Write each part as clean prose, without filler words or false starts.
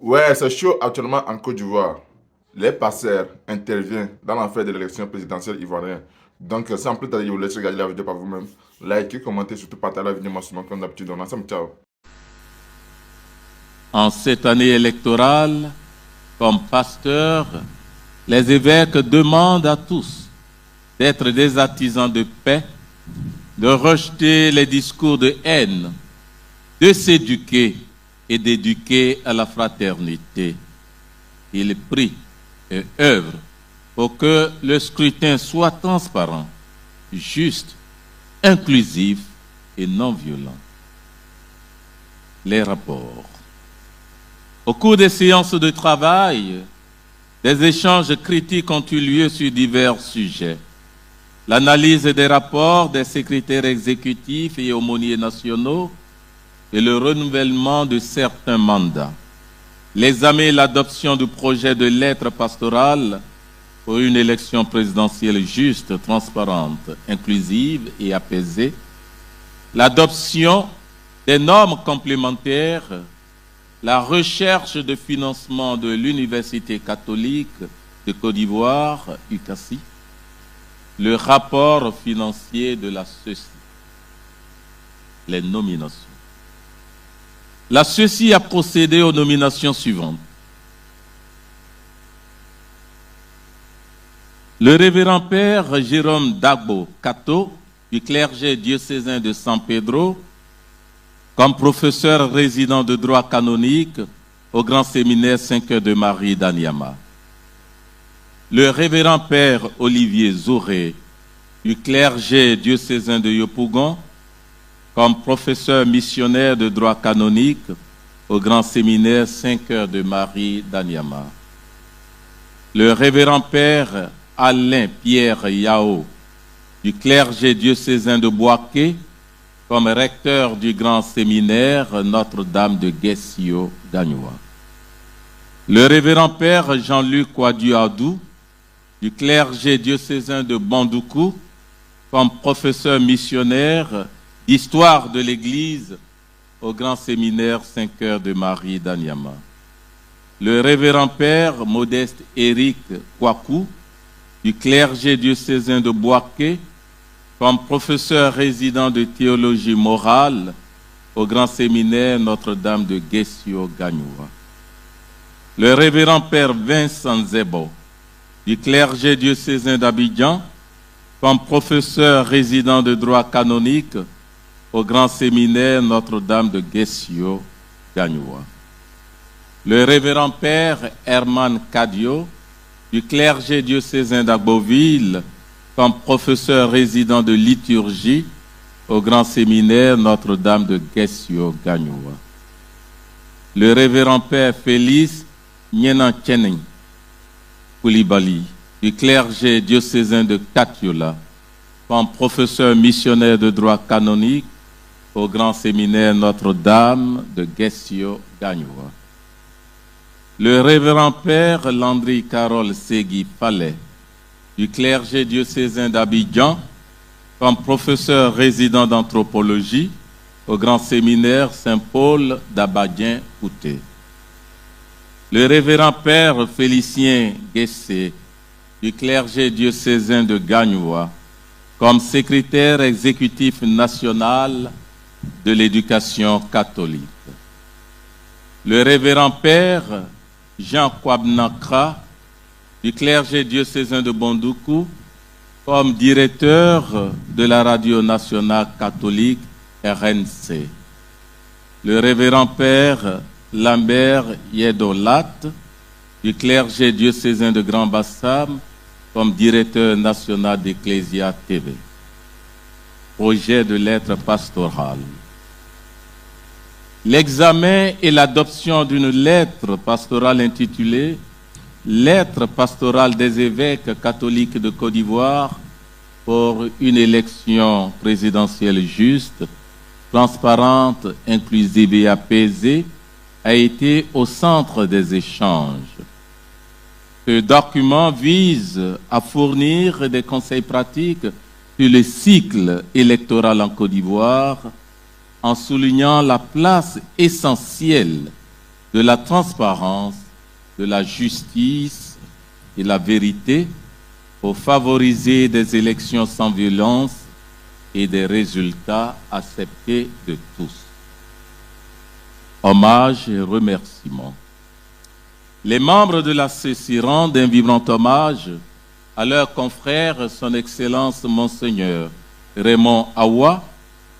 Ouais, c'est chaud actuellement en Côte d'Ivoire. Les passeurs interviennent dans l'affaire de l'élection présidentielle ivoirienne. Donc, sans plus tarder, je vous laisse regarder la vidéo par vous-même. Likez, commentez, surtout partagez la vidéo maximum comme d'habitude. On ensemble, ciao. En cette année électorale, comme pasteur, les évêques demandent à tous d'être des artisans de paix, de rejeter les discours de haine, de s'éduquer et d'éduquer à la fraternité. Il prie et œuvre pour que le scrutin soit transparent, juste, inclusif et non violent. Les rapports. Au cours des séances de travail, des échanges critiques ont eu lieu sur divers sujets. L'analyse des rapports des secrétaires exécutifs et aumôniers nationaux et le renouvellement de certains mandats. L'examen et l'adoption du projet de lettre pastorale pour une élection présidentielle juste, transparente, inclusive et apaisée. L'adoption des normes complémentaires, la recherche de financement de l'Université catholique de Côte d'Ivoire, UCASI, le rapport financier de la CECI, les nominations. La CECI a procédé aux nominations suivantes. Le révérend père Jérôme Dagbo Kato, du clergé diocésain de San Pedro, comme professeur résident de droit canonique au grand séminaire Saint-Cœur de Marie d'Anyama. Le révérend père Olivier Zouré, du clergé diocésain de Yopougon, comme professeur missionnaire de droit canonique au grand séminaire Saint-Cœur de Marie d'Anyama. Le révérend père Alain Pierre Yao, du clergé diocésain de Boaké, comme recteur du grand séminaire Notre-Dame de Guessio Gagnoua. Le révérend père Jean-Luc Ouadou, du clergé diocésain de Bandoukou, comme professeur missionnaire d'histoire de l'Église au grand séminaire Saint-Cœur de Marie d'Anyama. Le révérend père Modeste Éric Kouakou, du clergé diocésain de Boaké, comme professeur résident de théologie morale au grand séminaire Notre-Dame de Guessio Gagnoua. Le révérend père Vincent Zebo, du clergé diocésain d'Abidjan, comme professeur résident de droit canonique au grand séminaire Notre-Dame de Guessio Gagnoua. Le révérend père Herman Cadio, du clergé diocésain d'Agboville, comme professeur résident de liturgie au grand séminaire Notre-Dame de Guessio Gagnoua. Le révérend père Félix Nyenan Tchening Koulibaly, du clergé diocésain de Katiola, comme professeur missionnaire de droit canonique au grand séminaire Notre-Dame de Guessio Gagnoua. Le révérend père Landry Carole Segui Fallet, du clergé diocésain d'Abidjan, comme professeur résident d'anthropologie au grand séminaire Saint-Paul d'Abadien-Kouté. Le révérend père Félicien Guessé, du clergé diocésain de Gagnoua, comme secrétaire exécutif national de l'éducation catholique. Le révérend père Jean Kwabnakra, du clergé diocésain de Bandoukou, comme directeur de la radio nationale catholique RNC. Le révérend père Lambert Yedolat, du clergé diocésain de Grand Bassam, comme directeur national d'Ecclesia TV. Projet de lettre pastorale. L'examen et l'adoption d'une lettre pastorale intitulée « Lettre pastorale des évêques catholiques de Côte d'Ivoire pour une élection présidentielle juste, transparente, inclusive et apaisée » a été au centre des échanges. Ce document vise à fournir des conseils pratiques sur le cycle électoral en Côte d'Ivoire en soulignant la place essentielle de la transparence, de la justice et la vérité pour favoriser des élections sans violence et des résultats acceptés de tous. Hommage et remerciements. Les membres de la CECI rendent un vibrant hommage à leur confrère, son Excellence Monseigneur Raymond Awa,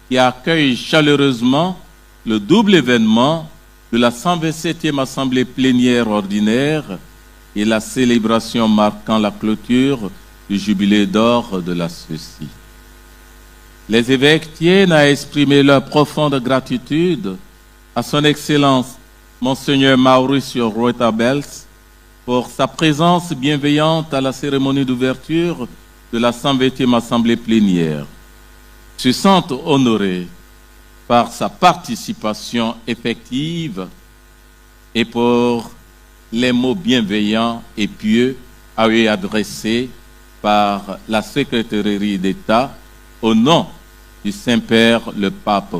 qui accueille chaleureusement le double événement de la 127e Assemblée plénière ordinaire et la célébration marquant la clôture du jubilé d'or de la CECI. Les évêques tiennent à exprimer leur profonde gratitude à son Excellence Monseigneur Mauricio Ruetabels pour sa présence bienveillante à la cérémonie d'ouverture de la 120e Assemblée plénière. Se sentent honorés par sa participation effective et pour les mots bienveillants et pieux à lui adressés par la Secrétairerie d'État au nom du Saint-Père le pape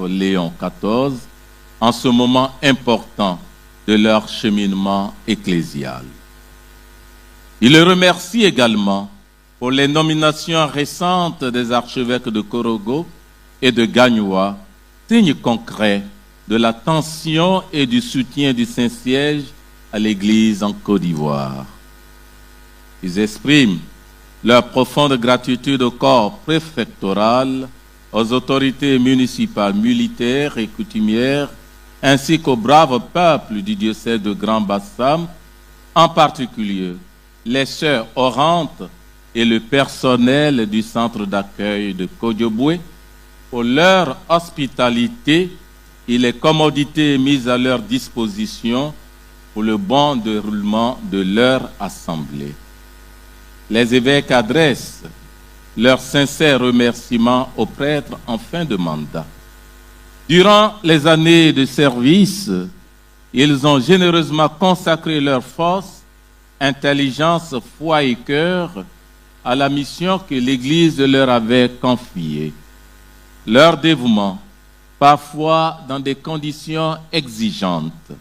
Léon XIV en ce moment important de leur cheminement ecclésial. Il le remercie également pour les nominations récentes des archevêques de Korogo et de Gagnoua, signe concret de l'attention et du soutien du Saint-Siège à l'Église en Côte d'Ivoire. Ils expriment leur profonde gratitude au corps préfectoral, aux autorités municipales, militaires et coutumières, ainsi qu'au brave peuple du diocèse de Grand-Bassam, en particulier les sœurs orantes et le personnel du centre d'accueil de Kodjobwe, pour leur hospitalité et les commodités mises à leur disposition pour le bon déroulement de leur assemblée. Les évêques adressent leurs sincères remerciements aux prêtres en fin de mandat. Durant les années de service, ils ont généreusement consacré leur force, intelligence, foi et cœur à la mission que l'Église leur avait confiée. Leur dévouement, parfois dans des conditions exigeantes,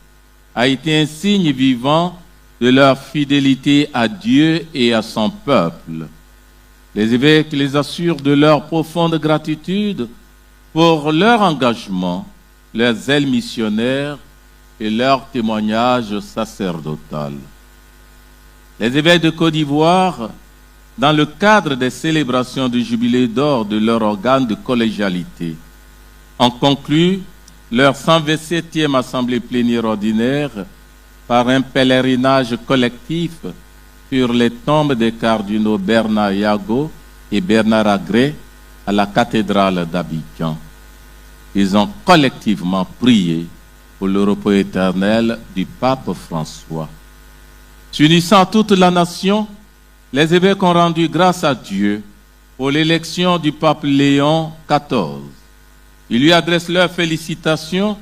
a été un signe vivant de leur fidélité à Dieu et à son peuple. Les évêques les assurent de leur profonde gratitude pour leur engagement, leur zèle missionnaire et leur témoignage sacerdotal. Les évêques de Côte d'Ivoire, dans le cadre des célébrations du jubilé d'or de leur organe de collégialité, ont conclu leur 127e Assemblée plénière ordinaire par un pèlerinage collectif sur les tombes des cardinaux Bernard Yago et Bernard Agré à la cathédrale d'Abidjan. Ils ont collectivement prié pour le repos éternel du pape François. S'unissant toute la nation, les évêques ont rendu grâce à Dieu pour l'élection du pape Léon XIV. Ils lui adressent leurs félicitations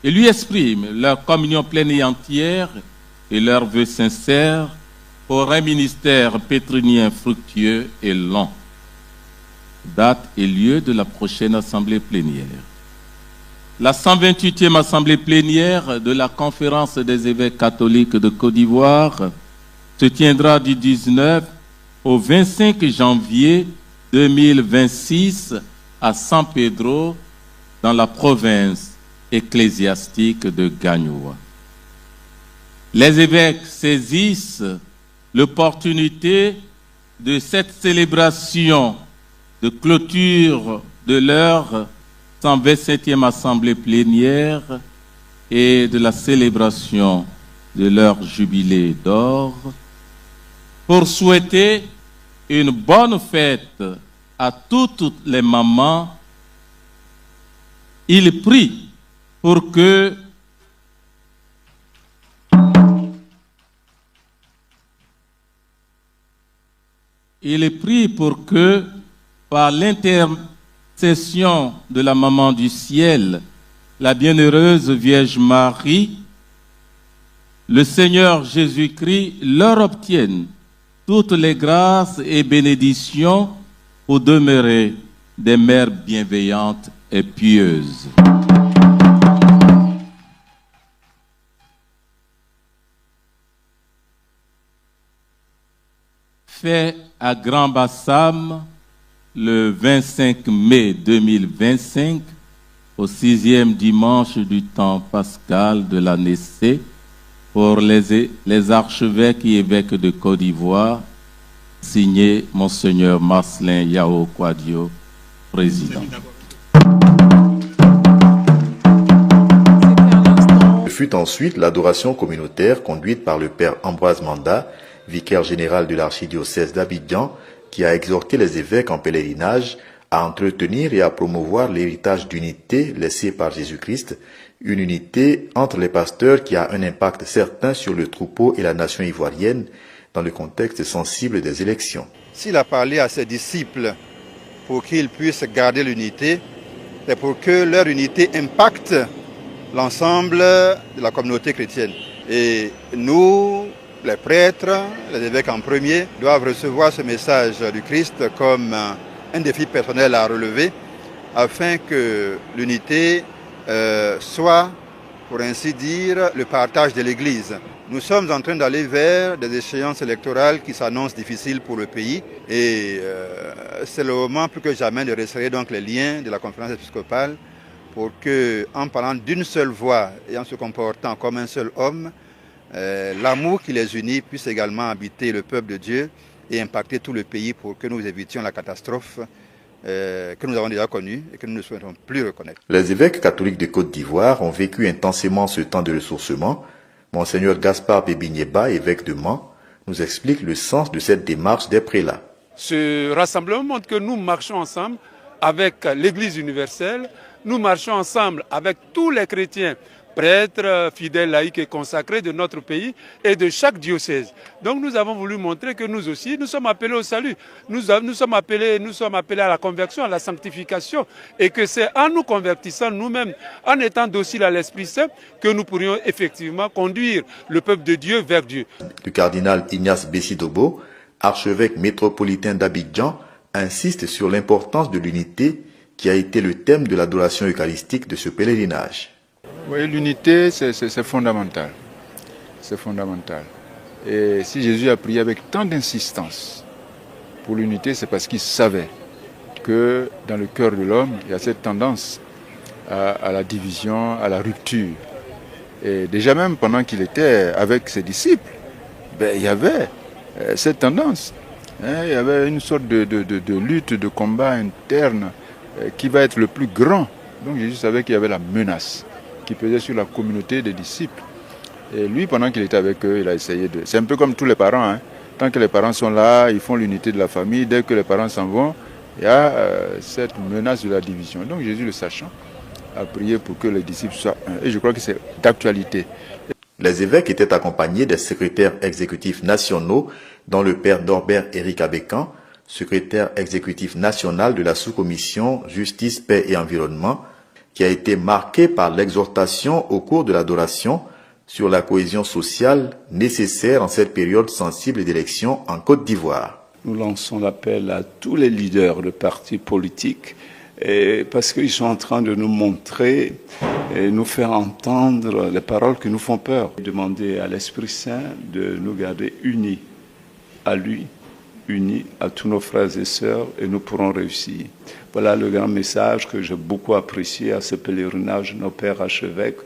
et lui expriment leur communion pleine et entière et leurs vœux sincères pour un ministère pétrinien fructueux et long. Date et lieu de la prochaine assemblée plénière. La 128e assemblée plénière de la Conférence des évêques catholiques de Côte d'Ivoire se tiendra du 19 au 25 janvier 2026 à San Pedro, dans la province ecclésiastique de Gagnoua. Les évêques saisissent l'opportunité de cette célébration de clôture de leur 127e assemblée plénière et de la célébration de leur jubilé d'or pour souhaiter une bonne fête à toutes les mamans. Il prie pour que par l'intercession de la maman du ciel, la bienheureuse Vierge Marie, le Seigneur Jésus-Christ leur obtienne toutes les grâces et bénédictions pour demeurer des mères bienveillantes et pieuses. fait à Grand Bassam le 25 mai 2025, au 6e dimanche du temps pascal de l'année C, pour les archevêques et évêques de Côte d'Ivoire, signé Monseigneur Marcelin Yao Kwadio, président. Ce fut ensuite l'adoration communautaire conduite par le père Ambroise Manda, vicaire général de l'archidiocèse d'Abidjan, qui a exhorté les évêques en pèlerinage à entretenir et à promouvoir l'héritage d'unité laissé par Jésus-Christ, une unité entre les pasteurs qui a un impact certain sur le troupeau et la nation ivoirienne dans le contexte sensible des élections. S'il a parlé à ses disciples pour qu'ils puissent garder l'unité, c'est pour que leur unité impacte l'ensemble de la communauté chrétienne. Et nous, les prêtres, les évêques en premier, doivent recevoir ce message du Christ comme un défi personnel à relever afin que l'unité soit, pour ainsi dire, le partage de l'Église. Nous sommes en train d'aller vers des échéances électorales qui s'annoncent difficiles pour le pays et c'est le moment plus que jamais de resserrer donc les liens de la conférence épiscopale pour que, en parlant d'une seule voix et en se comportant comme un seul homme, l'amour qui les unit puisse également habiter le peuple de Dieu et impacter tout le pays pour que nous évitions la catastrophe que nous avons déjà connue et que nous ne souhaitons plus reconnaître. Les évêques catholiques de Côte d'Ivoire ont vécu intensément ce temps de ressourcement. Monseigneur Gaspard Bébigneba, évêque de Mans, nous explique le sens de cette démarche des prélats. Ce rassemblement montre que nous marchons ensemble avec l'Église universelle, nous marchons ensemble avec tous les chrétiens, prêtres, fidèles, laïcs et consacrés de notre pays et de chaque diocèse. Donc nous avons voulu montrer que nous aussi, nous sommes appelés au salut. Nous sommes appelés à la conversion, à la sanctification et que c'est en nous convertissant nous-mêmes, en étant dociles à l'Esprit Saint, que nous pourrions effectivement conduire le peuple de Dieu vers Dieu. Le cardinal Ignace Bessidobo, archevêque métropolitain d'Abidjan, insiste sur l'importance de l'unité qui a été le thème de l'adoration eucharistique de ce pèlerinage. Oui, l'unité, c'est fondamental. C'est fondamental. Et si Jésus a prié avec tant d'insistance pour l'unité, c'est parce qu'il savait que dans le cœur de l'homme, il y a cette tendance à la division, à la rupture. Et déjà même pendant qu'il était avec ses disciples, il y avait cette tendance. Il y avait une sorte de lutte, de combat interne qui va être le plus grand. Donc Jésus savait qu'il y avait la menace qui pesait sur la communauté des disciples. Et lui, pendant qu'il était avec eux, il a essayé de... C'est un peu comme tous les parents. Hein. Tant que les parents sont là, ils font l'unité de la famille. Dès que les parents s'en vont, il y a cette menace de la division. Donc Jésus, le sachant, a prié pour que les disciples soient un. Et je crois que c'est d'actualité. Les évêques étaient accompagnés des secrétaires exécutifs nationaux, dont le père Norbert Éric Abécan, secrétaire exécutif national de la sous-commission Justice, Paix et Environnement, qui a été marqué par l'exhortation au cours de l'adoration sur la cohésion sociale nécessaire en cette période sensible d'élection en Côte d'Ivoire. Nous lançons l'appel à tous les leaders de partis politiques parce qu'ils sont en train de nous montrer et nous faire entendre les paroles qui nous font peur. Demander à l'Esprit Saint de nous garder unis à lui, unis à tous nos frères et sœurs, et nous pourrons réussir. Voilà le grand message que j'ai beaucoup apprécié à ce pèlerinage de nos pères archevêques.